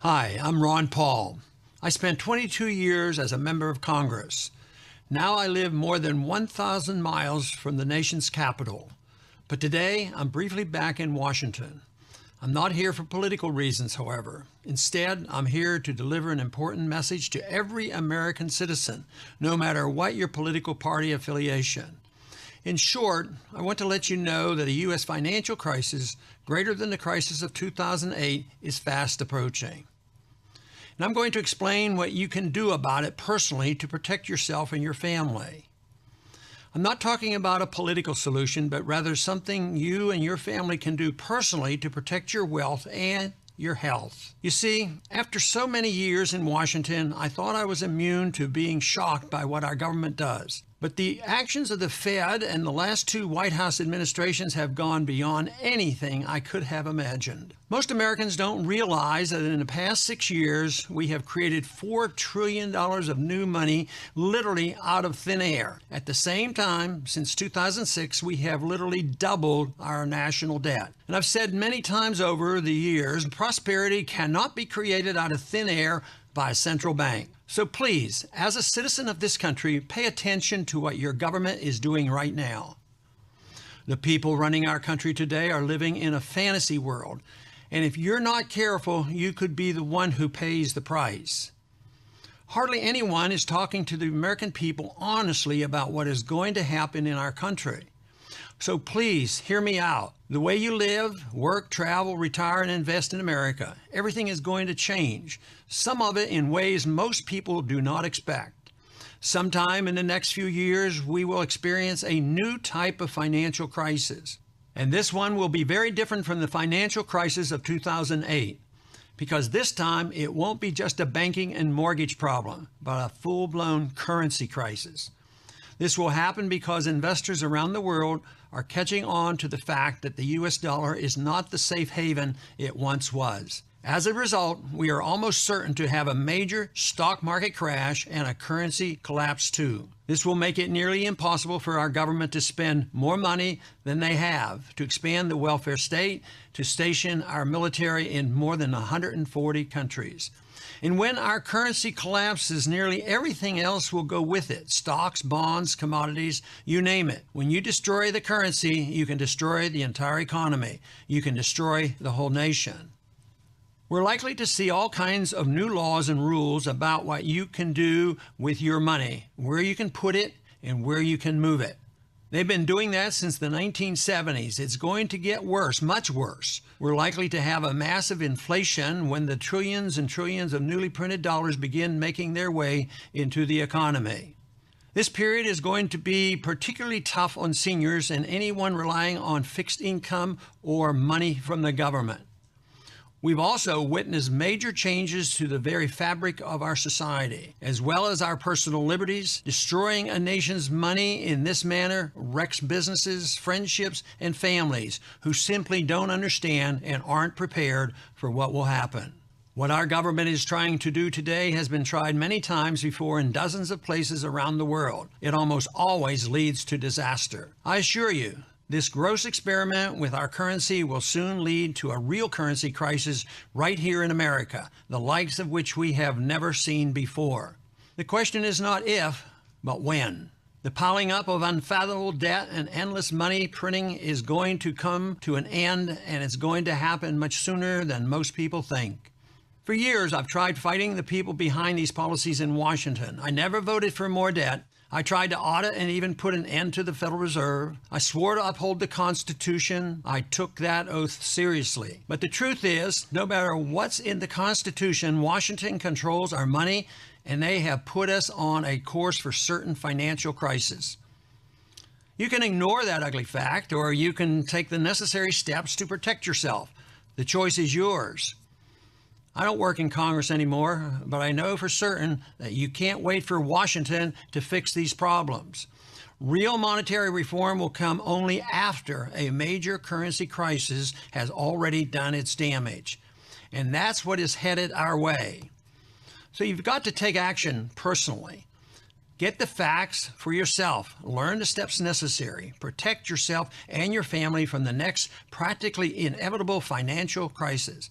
Hi, I'm Ron Paul. I spent 22 years as a member of Congress. Now I live more than 1,000 miles from the nation's capital. But today I'm briefly back in Washington. I'm not here for political reasons, however. Instead, I'm here to deliver an important message to every American citizen, no matter what your political party affiliation. In short, I want to let you know that a U.S. financial crisis greater than the crisis of 2008 is fast approaching. And I'm going to explain what you can do about it personally to protect yourself and your family. I'm not talking about a political solution, but rather something you and your family can do personally to protect your wealth and your health. You see, after so many years in Washington, I thought I was immune to being shocked by what our government does. But the actions of the Fed and the last two White House administrations have gone beyond anything I could have imagined. Most Americans don't realize that in the past 6 years, we have created $4 trillion of new money literally out of thin air. At the same time, since 2006, we have literally doubled our national debt. And I've said many times over the years, prosperity cannot be created out of thin air by a central bank. So please, as a citizen of this country, pay attention to what your government is doing right now. The people running our country today are living in a fantasy world, and if you're not careful, you could be the one who pays the price. Hardly anyone is talking to the American people honestly about what is going to happen in our country. So please, hear me out. The way you live, work, travel, retire, and invest in America, everything is going to change. Some of it in ways most people do not expect. Sometime in the next few years, we will experience a new type of financial crisis. And this one will be very different from the financial crisis of 2008. Because this time, it won't be just a banking and mortgage problem, but a full-blown currency crisis. This will happen because investors around the world are catching on to the fact that the U.S. dollar is not the safe haven it once was. As a result, we are almost certain to have a major stock market crash and a currency collapse too. This will make it nearly impossible for our government to spend more money than they have, to expand the welfare state, to station our military in more than 140 countries. And when our currency collapses, nearly everything else will go with it. Stocks, bonds, commodities, you name it. When you destroy the currency, you can destroy the entire economy. You can destroy the whole nation. We're likely to see all kinds of new laws and rules about what you can do with your money, where you can put it, and where you can move it. They've been doing that since the 1970s. It's going to get worse, much worse. We're likely to have a massive inflation when the trillions and trillions of newly printed dollars begin making their way into the economy. This period is going to be particularly tough on seniors and anyone relying on fixed income or money from the government. We've also witnessed major changes to the very fabric of our society, as well as our personal liberties. Destroying a nation's money in this manner wrecks businesses, friendships, and families who simply don't understand and aren't prepared for what will happen. What our government is trying to do today has been tried many times before in dozens of places around the world. It almost always leads to disaster. I assure you, this gross experiment with our currency will soon lead to a real currency crisis right here in America, the likes of which we have never seen before. The question is not if, but when. The piling up of unfathomable debt and endless money printing is going to come to an end, and it's going to happen much sooner than most people think. For years, I've tried fighting the people behind these policies in Washington. I never voted for more debt. I tried to audit and even put an end to the Federal Reserve. I swore to uphold the Constitution. I took that oath seriously. But the truth is, no matter what's in the Constitution, Washington controls our money, and they have put us on a course for certain financial crisis. You can ignore that ugly fact, or you can take the necessary steps to protect yourself. The choice is yours. I don't work in Congress anymore, but I know for certain that you can't wait for Washington to fix these problems. Real monetary reform will come only after a major currency crisis has already done its damage. And that's what is headed our way. So you've got to take action personally. Get the facts for yourself. Learn the steps necessary. Protect yourself and your family from the next practically inevitable financial crisis.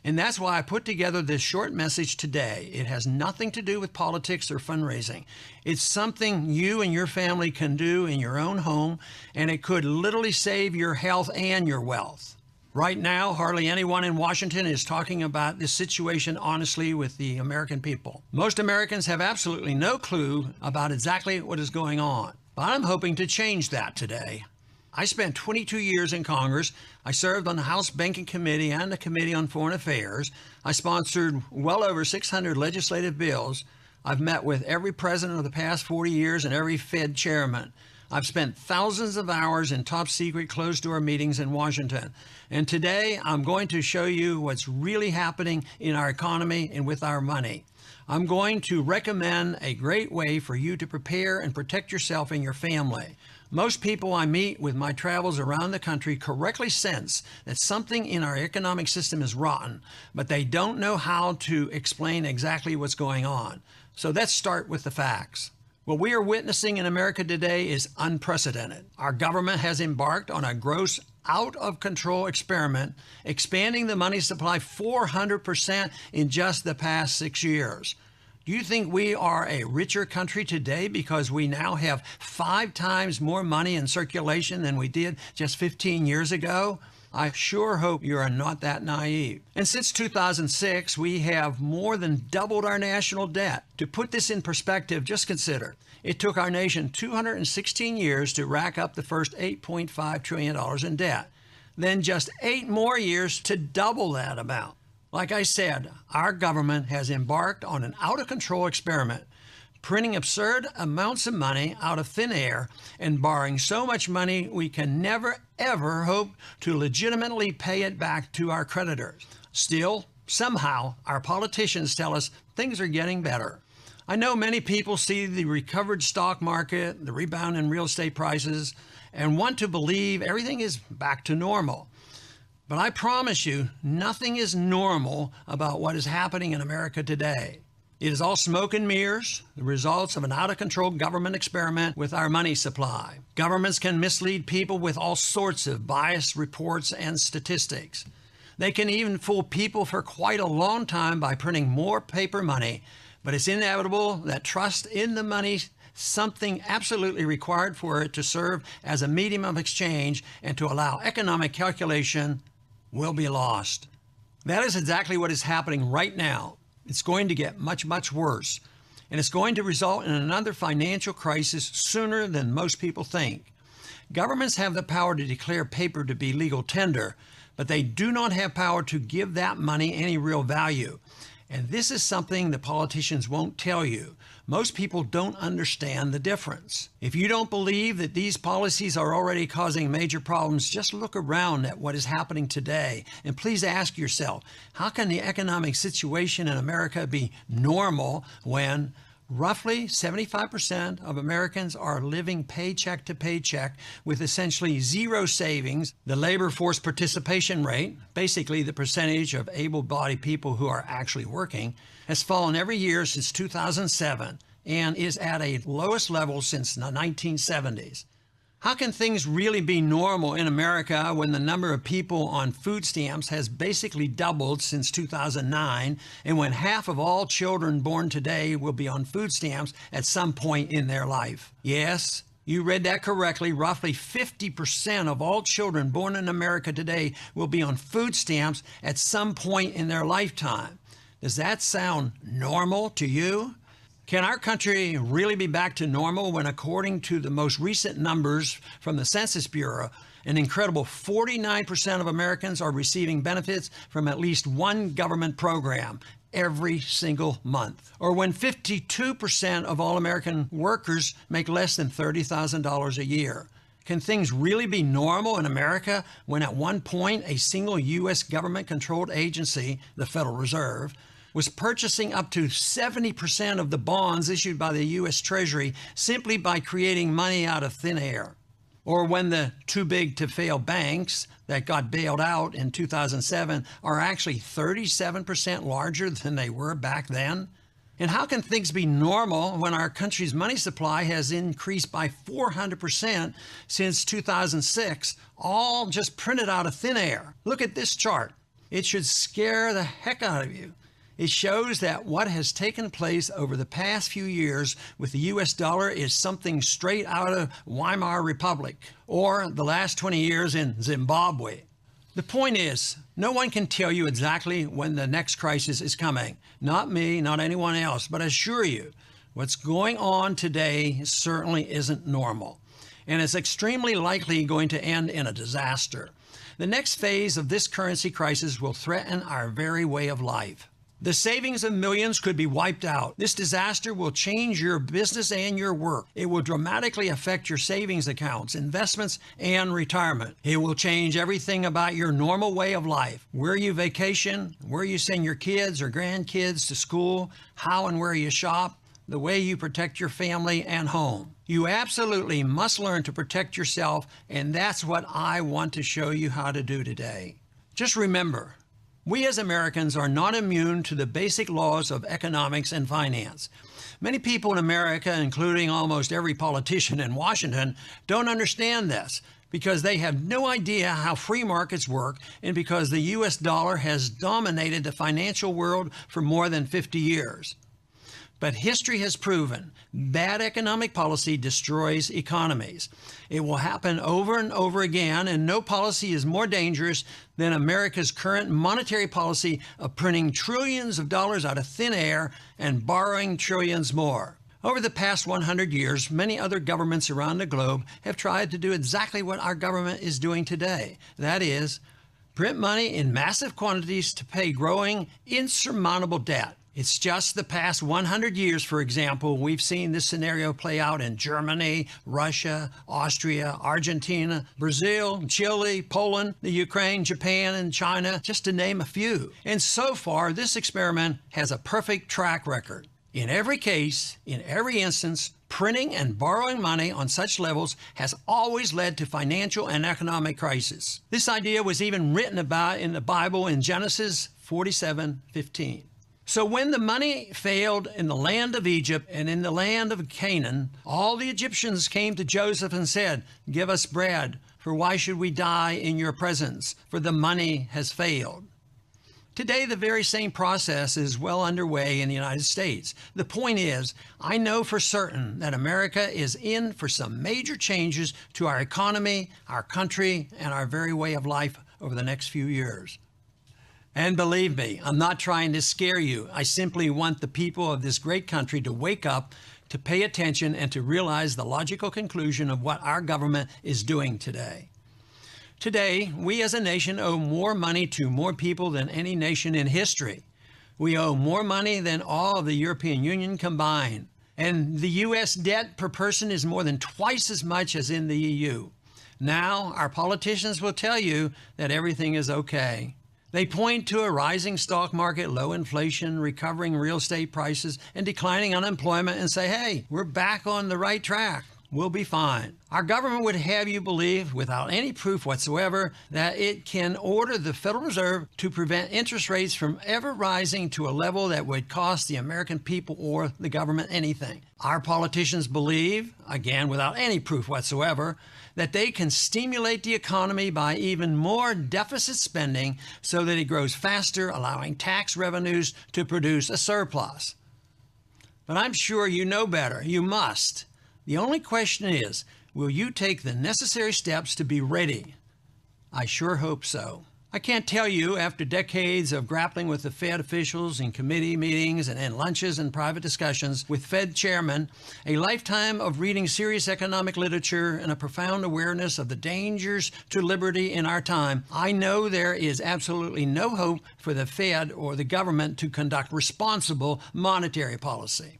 And that's why I put together this short message today. It has nothing to do with politics or fundraising. It's something you and your family can do in your own home, and it could literally save your health and your wealth. Right now, hardly anyone in Washington is talking about this situation honestly with the American people. Most Americans have absolutely no clue about exactly what is going on. But I'm hoping to change that today. I spent 22 years in Congress. I served on the House Banking Committee and the Committee on Foreign Affairs. I sponsored well over 600 legislative bills. I've met with every president of the past 40 years and every Fed chairman. I've spent thousands of hours in top-secret closed-door meetings in Washington. And today, I'm going to show you what's really happening in our economy and with our money. I'm going to recommend a great way for you to prepare and protect yourself and your family. Most people I meet with my travels around the country correctly sense that something in our economic system is rotten, but they don't know how to explain exactly what's going on. So let's start with the facts. What we are witnessing in America today is unprecedented. Our government has embarked on a gross out-of-control experiment, expanding the money supply 400% in just the past 6 years. Do you think we are a richer country today because we now have 5 times more money in circulation than we did just 15 years ago? I sure hope you are not that naive. And since 2006, we have more than doubled our national debt. To put this in perspective, just consider, it took our nation 216 years to rack up the first $8.5 trillion in debt, then just 8 more years to double that amount. Like I said, our government has embarked on an out-of-control experiment, printing absurd amounts of money out of thin air and borrowing so much money we can never, ever hope to legitimately pay it back to our creditors. Still, somehow, our politicians tell us things are getting better. I know many people see the recovered stock market, the rebound in real estate prices, and want to believe everything is back to normal. But I promise you, nothing is normal about what is happening in America today. It is all smoke and mirrors, the results of an out-of-control government experiment with our money supply. Governments can mislead people with all sorts of biased reports and statistics. They can even fool people for quite a long time by printing more paper money, but it's inevitable that trust in the money, something absolutely required for it to serve as a medium of exchange and to allow economic calculation, will be lost. That is exactly what is happening right now. It's going to get much, much worse, and it's going to result in another financial crisis sooner than most people think. Governments have the power to declare paper to be legal tender, but they do not have power to give that money any real value. And this is something the politicians won't tell you. Most people don't understand the difference. If you don't believe that these policies are already causing major problems, just look around at what is happening today. And please ask yourself, how can the economic situation in America be normal when roughly 75% of Americans are living paycheck to paycheck with essentially zero savings? The labor force participation rate, basically the percentage of able-bodied people who are actually working, has fallen every year since 2007 and is at a lowest level since the 1970s. How can things really be normal in America when the number of people on food stamps has basically doubled since 2009 and when half of all children born today will be on food stamps at some point in their life? Yes, you read that correctly. Roughly 50% of all children born in America today will be on food stamps at some point in their lifetime. Does that sound normal to you? Can our country really be back to normal when, according to the most recent numbers from the Census Bureau, an incredible 49% of Americans are receiving benefits from at least one government program every single month? Or when 52% of all American workers make less than $30,000 a year? Can things really be normal in America when at one point a single U.S. government-controlled agency, the Federal Reserve, was purchasing up to 70% of the bonds issued by the U.S. Treasury simply by creating money out of thin air? Or when the too-big-to-fail banks that got bailed out in 2007 are actually 37% larger than they were back then? And how can things be normal when our country's money supply has increased by 400% since 2006, all just printed out of thin air? Look at this chart. It should scare the heck out of you. It shows that what has taken place over the past few years with the US dollar is something straight out of Weimar Republic or the last 20 years in Zimbabwe. The point is, no one can tell you exactly when the next crisis is coming. Not me, not anyone else, but I assure you, what's going on today certainly isn't normal, and it's extremely likely going to end in a disaster. The next phase of this currency crisis will threaten our very way of life. The savings of millions could be wiped out. This disaster will change your business and your work. It will dramatically affect your savings accounts, investments, and retirement. It will change everything about your normal way of life. Where you vacation, where you send your kids or grandkids to school, how and where you shop, the way you protect your family and home. You absolutely must learn to protect yourself, and that's what I want to show you how to do today. Just remember, we as Americans are not immune to the basic laws of economics and finance. Many people in America, including almost every politician in Washington, don't understand this because they have no idea how free markets work and because the US dollar has dominated the financial world for more than 50 years. But history has proven bad economic policy destroys economies. It will happen over and over again, and no policy is more dangerous than America's current monetary policy of printing trillions of dollars out of thin air and borrowing trillions more. Over the past 100 years, many other governments around the globe have tried to do exactly what our government is doing today. That is, print money in massive quantities to pay growing, insurmountable debt. It's just the past 100 years, for example, we've seen this scenario play out in Germany, Russia, Austria, Argentina, Brazil, Chile, Poland, the Ukraine, Japan, and China, just to name a few. And so far, this experiment has a perfect track record. In every case, in every instance, printing and borrowing money on such levels has always led to financial and economic crisis. This idea was even written about in the Bible in Genesis 47:15. So when the money failed in the land of Egypt and in the land of Canaan, all the Egyptians came to Joseph and said, "Give us bread, for why should we die in your presence? For the money has failed." Today, the very same process is well underway in the United States. The point is, I know for certain that America is in for some major changes to our economy, our country, and our very way of life over the next few years. And believe me, I'm not trying to scare you. I simply want the people of this great country to wake up, to pay attention, and to realize the logical conclusion of what our government is doing today. Today, we as a nation owe more money to more people than any nation in history. We owe more money than all of the European Union combined. And the U.S. debt per person is more than twice as much as in the EU. Now, our politicians will tell you that everything is okay. They point to a rising stock market, low inflation, recovering real estate prices, and declining unemployment and say, hey, we're back on the right track. We'll be fine. Our government would have you believe, without any proof whatsoever, that it can order the Federal Reserve to prevent interest rates from ever rising to a level that would cost the American people or the government anything. Our politicians believe, again without any proof whatsoever, that they can stimulate the economy by even more deficit spending so that it grows faster, allowing tax revenues to produce a surplus. But I'm sure you know better. You must. The only question is, will you take the necessary steps to be ready? I sure hope so. I can't tell you, after decades of grappling with the Fed officials in committee meetings and in lunches and private discussions with Fed chairmen, a lifetime of reading serious economic literature and a profound awareness of the dangers to liberty in our time, I know there is absolutely no hope for the Fed or the government to conduct responsible monetary policy.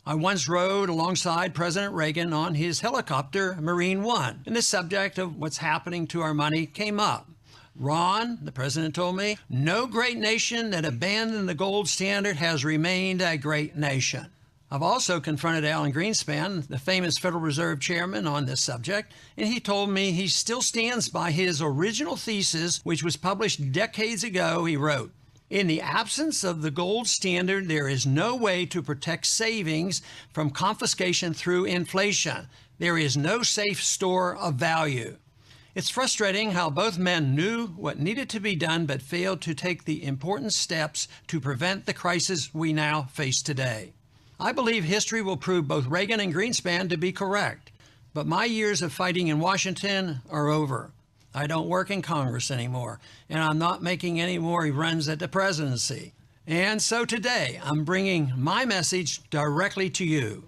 I once rode alongside President Reagan on his helicopter, Marine One, and the subject of what's happening to our money came up. Ron, the president told me, no great nation that abandoned the gold standard has remained a great nation. I've also confronted Alan Greenspan, the famous Federal Reserve chairman, on this subject, and he told me he still stands by his original thesis, which was published decades ago. He wrote, "In the absence of the gold standard, there is no way to protect savings from confiscation through inflation. There is no safe store of value. It's frustrating how both men knew what needed to be done but failed to take the important steps to prevent the crisis we now face today. I believe history will prove both Reagan and Greenspan to be correct, but my years of fighting in Washington are over. I don't work in Congress anymore, and I'm not making any more runs at the presidency. And so today, I'm bringing my message directly to you.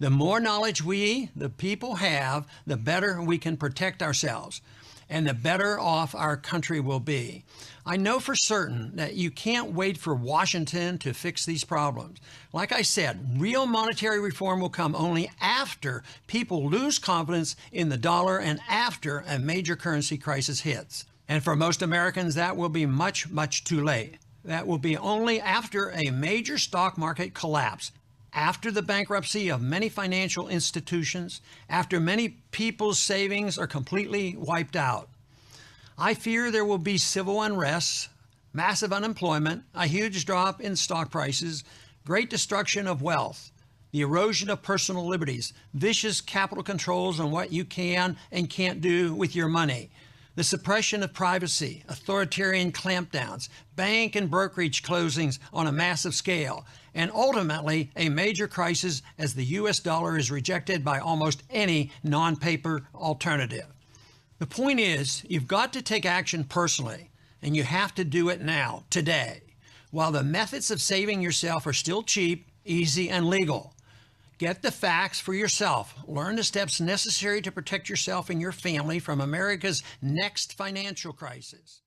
The more knowledge we, the people, have, the better we can protect ourselves, and the better off our country will be. I know for certain that you can't wait for Washington to fix these problems. Like I said, real monetary reform will come only after people lose confidence in the dollar and after a major currency crisis hits. And for most Americans, that will be much, much too late. That will be only after a major stock market collapse, after the bankruptcy of many financial institutions, after many people's savings are completely wiped out. I fear there will be civil unrest, massive unemployment, a huge drop in stock prices, great destruction of wealth, the erosion of personal liberties, vicious capital controls on what you can and can't do with your money, the suppression of privacy, authoritarian clampdowns, bank and brokerage closings on a massive scale, and ultimately a major crisis as the U.S. dollar is rejected by almost any non-paper alternative. The point is, you've got to take action personally, and you have to do it now, today, while the methods of saving yourself are still cheap, easy, and legal. Get the facts for yourself. Learn the steps necessary to protect yourself and your family from America's next financial crisis.